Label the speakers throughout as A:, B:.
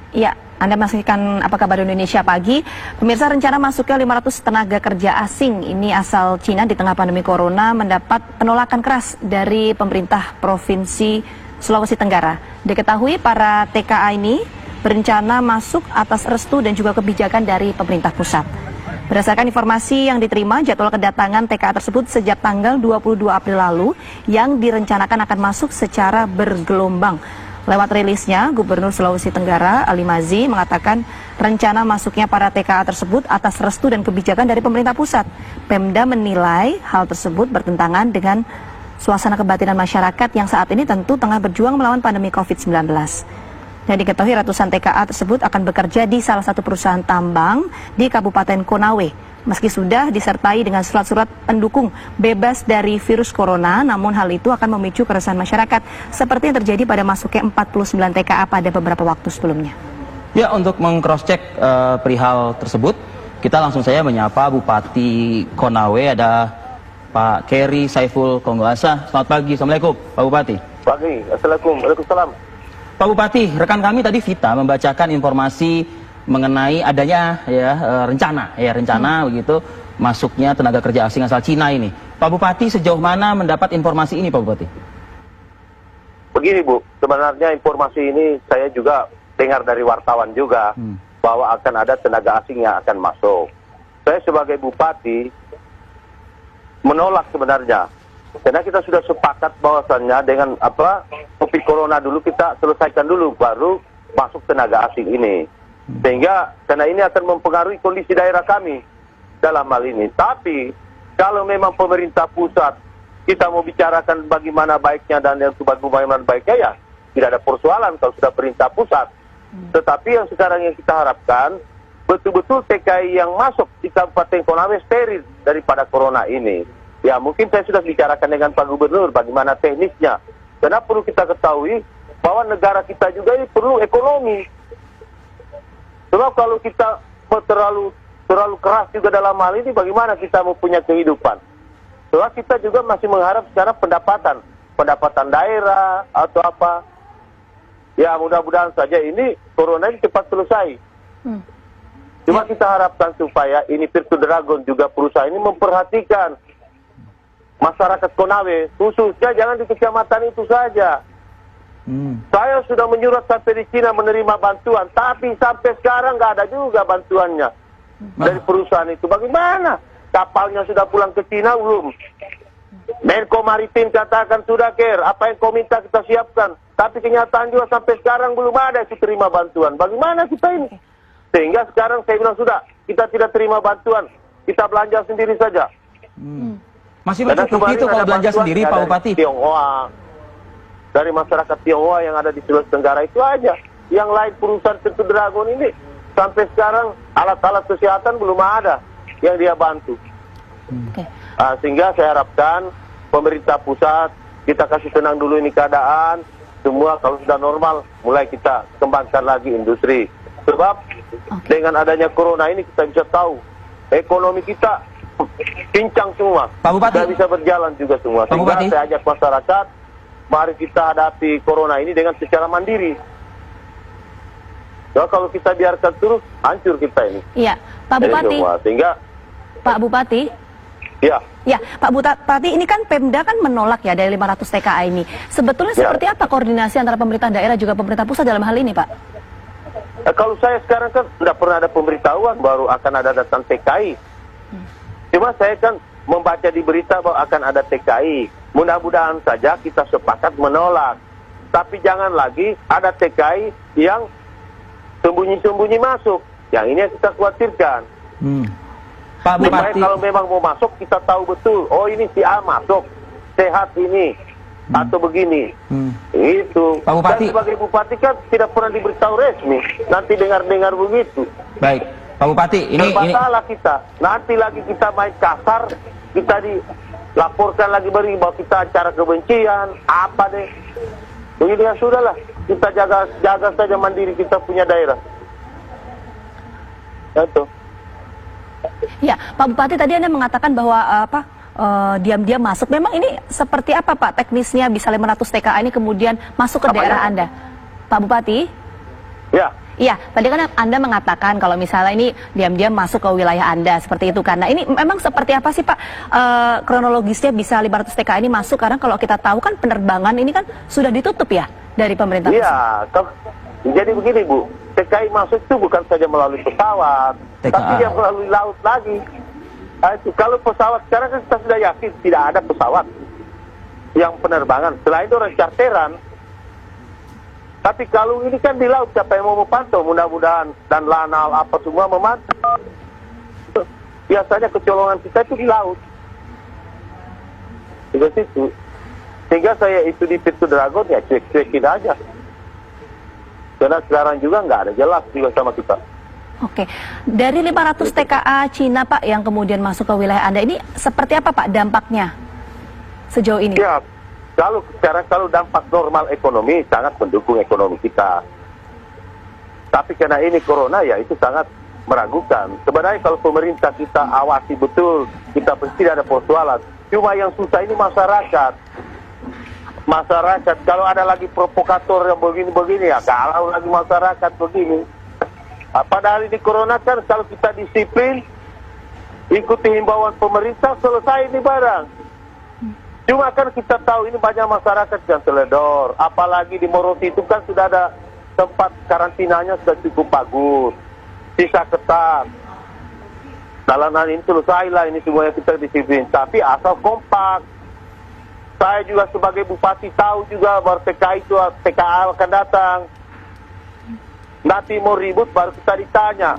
A: Ya, Anda menyaksikan Apa Kabar Indonesia Pagi. Pemirsa, rencana masuknya 500 tenaga kerja asing ini asal Cina di tengah pandemi corona mendapat penolakan keras dari pemerintah Provinsi Sulawesi Tenggara. Diketahui para TKA ini berencana masuk atas restu dan juga kebijakan dari pemerintah pusat. Berdasarkan informasi yang diterima, jadwal kedatangan TKA tersebut sejak tanggal 22 April lalu yang direncanakan akan masuk secara bergelombang. Lewat rilisnya, Gubernur Sulawesi Tenggara, Ali Mazi, mengatakan rencana masuknya para TKA tersebut atas restu dan kebijakan dari pemerintah pusat. Pemda menilai hal tersebut bertentangan dengan suasana kebatinan masyarakat yang saat ini tentu tengah berjuang melawan pandemi COVID-19. Dan diketahui ratusan TKA tersebut akan bekerja di salah satu perusahaan tambang di Kabupaten Konawe. Meski sudah disertai dengan surat-surat pendukung bebas dari virus corona, namun hal itu akan memicu keresahan masyarakat seperti yang terjadi pada masuknya 49 TKA pada beberapa waktu sebelumnya.
B: Ya, untuk meng-cross-check perihal tersebut, kita langsung saja menyapa Bupati Konawe, ada Pak Keri Saiful Konggoasa. Selamat pagi, Assalamualaikum Pak Bupati.
C: Pagi, Assalamualaikum, Waalaikumsalam.
B: Pak Bupati, rekan kami tadi Vita membacakan informasi mengenai adanya rencana begitu masuknya tenaga kerja asing asal Cina ini. Pak Bupati, sejauh mana mendapat informasi ini, Pak Bupati?
C: Begini Bu, sebenarnya informasi ini saya juga dengar dari wartawan juga bahwa akan ada tenaga asing yang akan masuk. Saya sebagai Bupati menolak sebenarnya, karena kita sudah sepakat bahwasannya dengan COVID corona dulu kita selesaikan dulu, baru masuk tenaga asing ini. Sehingga karena ini akan mempengaruhi kondisi daerah kami dalam hal ini. Tapi kalau memang pemerintah pusat kita mau bicarakan bagaimana baiknya dan yang bagaimana baiknya, ya tidak ada persoalan kalau sudah perintah pusat. Tetapi yang sekarang yang kita harapkan betul-betul TKI yang masuk di Kabupaten Konawe steril daripada corona ini. Ya mungkin saya sudah bicarakan dengan Pak Gubernur bagaimana teknisnya. Karena perlu kita ketahui bahwa negara kita juga ini perlu ekonomi. Sebab kalau kita terlalu keras juga dalam hal ini, bagaimana kita mempunyai kehidupan? Sebab kita juga masih mengharap secara pendapatan daerah atau apa. Ya mudah-mudahan saja ini corona ini cepat selesai. Cuma kita harapkan supaya ini Virtu Dragon juga perusahaan ini memperhatikan masyarakat Konawe, khususnya jangan di kecamatan itu saja. Saya sudah menyurat sampai di Cina menerima bantuan, tapi sampai sekarang nggak ada juga bantuannya dari perusahaan itu. Bagaimana? Kapalnya sudah pulang ke Cina belum? Menko Maritim katakan sudah apa yang kau minta kita siapkan. Tapi kenyataan juga sampai sekarang belum ada yang terima bantuan. Bagaimana kita ini? Sehingga sekarang saya bilang sudah, kita tidak terima bantuan, kita belanja sendiri saja.
B: Masih mencukupi itu kalau belanja sendiri, Pak Bupati?
C: Tionghoa. Dari masyarakat Tionghoa yang ada di Sulawesi Tenggara itu aja. Yang lain perusahaan Virtu Dragon ini sampai sekarang alat-alat kesehatan belum ada yang dia bantu. Sehingga saya harapkan pemerintah pusat kita kasih tenang dulu ini keadaan. Semua kalau sudah normal mulai kita kembangkan lagi industri. Sebab dengan adanya corona ini kita bisa tahu ekonomi kita pincang semua.
B: Pak Bupati,
C: tidak bisa berjalan juga semua. Sehingga saya ajak masyarakat, mari kita hadapi corona ini dengan secara mandiri. Ya, kalau kita biarkan terus, hancur kita ini.
A: Iya, Pak Bupati.
C: Sehingga
A: Pak Bupati.
C: Ya.
A: Ya, Pak Bupati, ini kan Pemda kan menolak ya dari 500 TKA ini. Sebetulnya seperti apa koordinasi antara pemerintah daerah juga pemerintah pusat dalam hal ini, Pak?
C: Kalau saya sekarang kan tidak pernah ada pemberitahuan baru akan ada datang TKI. Cuma saya kan membaca di berita bahwa akan ada TKI. Mudah-mudahan saja kita sepakat menolak. Tapi jangan lagi ada TKI yang sembunyi-sembunyi masuk. Yang ini yang kita khawatirkan.
B: Pak Bupati,
C: kalau memang mau masuk kita tahu betul. Oh ini si A masuk, sehat ini atau begini. Itu.
B: Pak Bupati.
C: Dan sebagai Bupati kan tidak pernah diberitahu resmi. Nanti dengar-dengar begitu.
B: Baik, Pak Bupati, ini
C: salah kita. Nanti lagi kita main kasar, kita dilaporkan lagi bahwa kita acara kebencian, apa deh. Begini ya sudahlah, kita jaga saja mandiri kita punya daerah. Itu.
A: Ya, Pak Bupati tadi Anda mengatakan bahwa diam-diam masuk. Memang ini seperti apa Pak teknisnya bisa 500 TKA ini kemudian masuk ke daerah Anda? Pak Bupati?
C: Ya.
A: Iya, tadi kan Anda mengatakan kalau misalnya ini diam-diam masuk ke wilayah Anda seperti itu. Karena ini memang seperti apa sih Pak kronologisnya bisa 500 TKA ini masuk? Karena kalau kita tahu kan penerbangan ini kan sudah ditutup ya dari pemerintah pusat.
C: Iya, jadi begini Bu, TKI masuk itu bukan saja melalui pesawat, tapi dia melalui laut lagi. Nah, itu kalau pesawat sekarang kan kita sudah yakin tidak ada pesawat yang penerbangan selain itu orang charteran. Tapi kalau ini kan di laut, siapa yang mau memantau? Mudah-mudahan dan Lanal apa semua memantau. Biasanya kecolongan kita itu di laut. Juga situ. Sehingga saya itu di Pintu Dragon ya cuek-cuekin aja. Karena sekarang juga nggak ada jelas juga sama kita.
A: Oke, dari 500 TKA Cina Pak yang kemudian masuk ke wilayah Anda ini seperti apa Pak dampaknya sejauh ini?
C: Ya, kalau dampak normal ekonomi sangat mendukung ekonomi kita. Tapi karena ini corona ya itu sangat meragukan. Sebenarnya kalau pemerintah kita awasi betul, kita tidak ada persoalan. Cuma yang susah ini masyarakat. Masyarakat, kalau ada lagi provokator yang begini-begini ya, kalau lagi masyarakat begini. Padahal ini corona kan kalau kita disiplin, ikuti himbauan pemerintah, selesai ini barang. Cuma kan kita tahu ini banyak masyarakat yang teledor. Apalagi di Morosi itu kan sudah ada tempat karantinanya sudah cukup bagus. Sisa ketat. Dalanan ini selesailah ini semuanya kita disiplin. Tapi asal kompak. Saya juga sebagai bupati tahu juga bahwa TKA akan datang. Nanti mau ribut baru kita ditanya.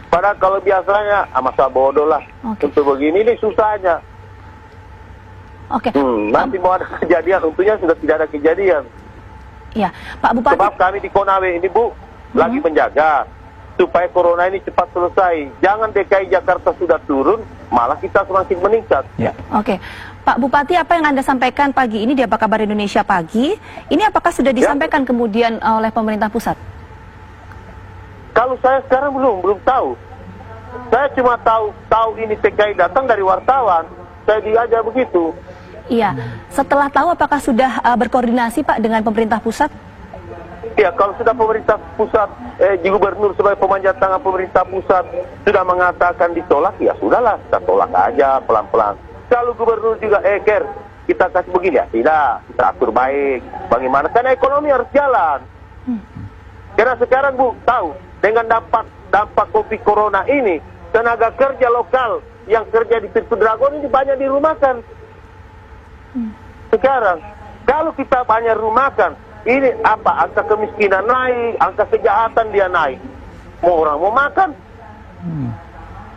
C: Padahal kalau biasanya masa bodoh lah. Untuk begini ini susahnya.
A: Oke.
C: Nanti mau ada kejadian, untungnya sudah tidak ada kejadian.
A: Iya, Pak Bupati.
C: Sebab kami di Konawe ini Bu lagi menjaga supaya corona ini cepat selesai. Jangan DKI Jakarta sudah turun, malah kita semakin meningkat.
B: Ya.
A: Oke, Pak Bupati, apa yang Anda sampaikan pagi ini di Apa Kabar Indonesia Pagi? Ini apakah sudah disampaikan kemudian oleh pemerintah pusat?
C: Kalau saya sekarang belum tahu. Saya cuma tahu ini TKI datang dari wartawan. Saya diajar begitu.
A: Iya, setelah tahu apakah sudah berkoordinasi Pak dengan pemerintah pusat?
C: Ya, kalau sudah pemerintah pusat, gubernur sebagai pemanjat tangan pemerintah pusat sudah mengatakan ditolak, ya sudahlah, kita tolak aja pelan-pelan. Kalau gubernur juga, kita kasih begini ya, tidak, kita atur baik. Bagaimana? Karena ekonomi harus jalan. Karena sekarang Bu, tahu, dengan dampak COVID corona ini, tenaga kerja lokal yang kerja di Pintu Dragon ini banyak dirumahkan. Sekarang, kalau kita banyak rumahkan, ini apa? Angka kemiskinan naik, angka kejahatan dia naik. Mau orang mau makan.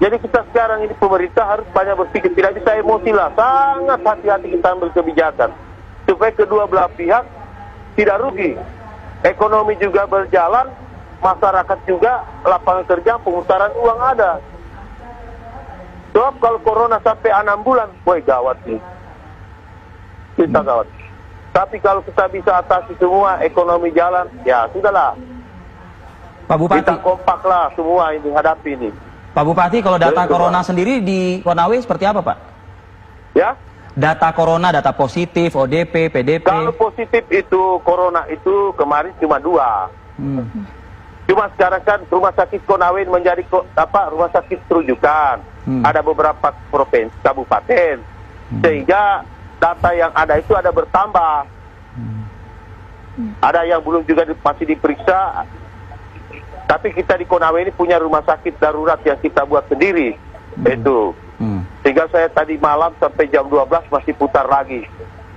C: Jadi kita sekarang ini pemerintah harus banyak berpikir, tidak bisa emosi lah. Sangat hati-hati kita ambil kebijakan. Supaya kedua belah pihak tidak rugi. Ekonomi juga berjalan, masyarakat juga, lapangan kerja, pemutaran uang ada. Sebab kalau corona sampai 6 bulan, woi gawat nih. Kita gawat. Tapi kalau kita bisa atasi semua, ekonomi jalan, ya sudahlah.
B: Pak Bupati.
C: Kita kompak lah semua ini, hadapi ini.
B: Pak Bupati, kalau data corona sendiri di Konawe seperti apa Pak?
C: Ya?
B: Data corona, data positif, ODP, PDP.
C: Kalau positif itu, corona itu kemarin cuma 2. Cuma sekarang kan rumah sakit Konawe menjadi rumah sakit terujukan. Ada beberapa provinsi, kabupaten. Sehingga data yang ada itu ada bertambah. Ada yang belum juga masih diperiksa. Tapi kita di Konawe ini punya rumah sakit darurat yang kita buat sendiri. Itu. Sehingga saya tadi malam sampai jam 12 masih putar lagi.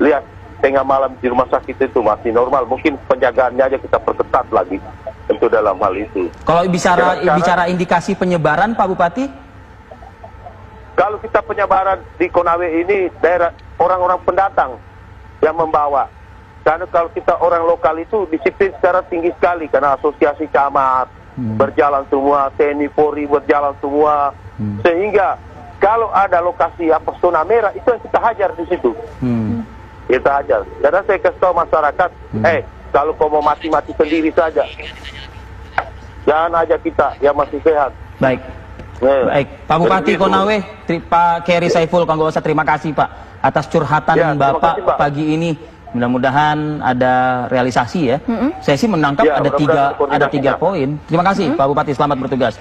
C: Lihat, tengah malam di rumah sakit itu masih normal. Mungkin penjagaannya aja kita perketat lagi. Tentu dalam hal itu.
B: Kalau bicara indikasi penyebaran Pak Bupati?
C: Kalau kita penyebaran di Konawe ini daerah orang-orang pendatang yang membawa. Karena kalau kita orang lokal itu disiplin secara tinggi sekali karena asosiasi camat berjalan semua, TNI Polri berjalan semua. Sehingga kalau ada lokasi zona merah itu yang kita hajar di situ. Kita hajar. Karena saya kasih tahu masyarakat, kalau kau mau mati-mati sendiri saja. Jangan aja kita yang masih sehat.
B: Baik. Baik, Pak Bupati Konawe, Pak Keri Saiful Kanggosa, terima kasih Pak atas curhatan Bapak
C: kasih, Pak.
B: pagi ini mudah-mudahan ada realisasi ya. Saya sih menangkap
C: Ya,
B: ada
C: mudah-mudahan
B: tiga
C: koordinasinya.
B: poin. Terima kasih Pak Bupati, selamat bertugas.